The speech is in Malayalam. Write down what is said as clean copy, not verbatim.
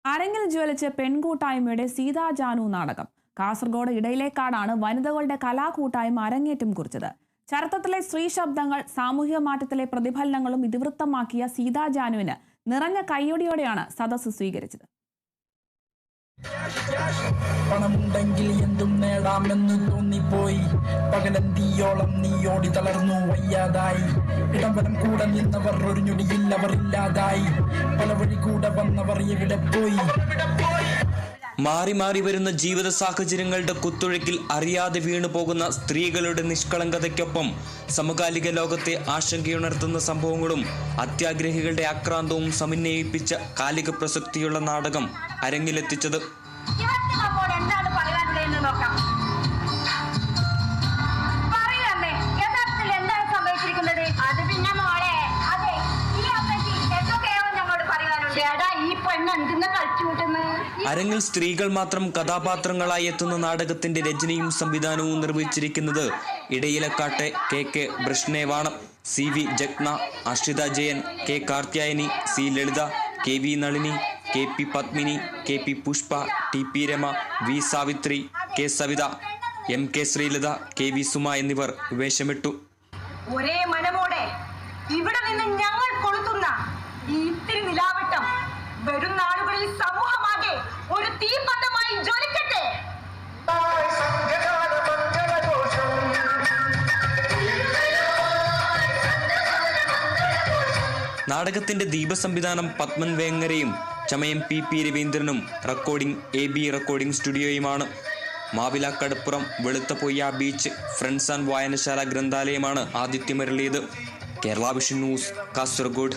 അരങ്ങിൽ ജ്വലിച്ച് പെൺകൂട്ടായ്മയുടെ സീതാ ജാനു നാടകം. കാസർഗോഡ് ഇടയിലേക്കാടാണ് വനിതകളുടെ കലാകൂട്ടായ്മ അരങ്ങേറ്റം കുറിച്ചത്. ചരിത്രത്തിലെ സ്ത്രീ ശബ്ദങ്ങൾ സാമൂഹിക മാറ്റത്തിലെ പ്രതിഫലനങ്ങളും ഇതിവൃത്തമാക്കിയ സീതാ ജാനുവിന് നിറഞ്ഞ കയ്യൊടിയോടെയാണ് സദസ്സ് സ്വീകരിച്ചത്. പണമുണ്ടെങ്കിൽ എന്തും നേടാമെന്ന് തോന്നിപ്പോയി. പകലന്തിയോളം നീയോടി തളർന്നു വയ്യാതായി. ഇടംവലം കൂടെ നിന്നവർ ഒരു ഞൊടിയിൽ അവർ ഇല്ലാതായി. പല വഴി കൂടെ വന്നവർ എവിടെ പോയി? മാറി മാറി വരുന്ന ജീവിത സാഹചര്യങ്ങളുടെ കുത്തൊഴുക്കിൽ അറിയാതെ വീണു പോകുന്ന സ്ത്രീകളുടെ നിഷ്കളങ്കതയ്ക്കൊപ്പം സമകാലിക ലോകത്തെ ആശങ്കയുണർത്തുന്ന സംഭവങ്ങളും അത്യാഗ്രഹികളുടെ ആക്രാന്തവും സമന്വയിപ്പിച്ച കാലിക പ്രസക്തിയുള്ള നാടകം അരങ്ങിലെത്തിച്ചത്. അരങ്ങിൽ സ്ത്രീകൾ മാത്രം കഥാപാത്രങ്ങളായി എത്തുന്ന നാടകത്തിന്റെ രചനയും സംവിധാനവും നിർവഹിച്ചിരിക്കുന്നത് ഇടയിലക്കാട്ടെ കെ ബ്രിഷ്ണേവാണ്. CV Jagna, Arshitha Jayan, K Karthyayani, C Lalitha, KV Nalini, KP Padmini, KP Pushpa, TP Rama, V Savitri, K Savitha, MK Sreelatha, KV Suma എന്നിവർ വേഷമിട്ടു. ഒരേ മനമോടെ ഇവിടെ നിന്ന് ഞങ്ങൾ കൊളുത്തുന്ന ഈ ഇത്തിരി നിലാവട്ടം വരും നാളുകളിൽ സമൂഹമാകെ ഒരു തീപന്തമായി ജ്വലിക്കട്ടെ. നാടകത്തിന്റെ ദീപസംവിധാനം പത്മൻ വേങ്ങരയും ചമയം PP രവീന്ദ്രനും റെക്കോർഡിംഗ് AB റെക്കോർഡിംഗ് സ്റ്റുഡിയോയുമാണ്. Mavilakadappuram Veluthappoyya beach friends and വായനശാല ഗ്രന്ഥാലയമാണ് ആതിഥ്യമരുളിയത്. Kerala vision news, Kasaragod.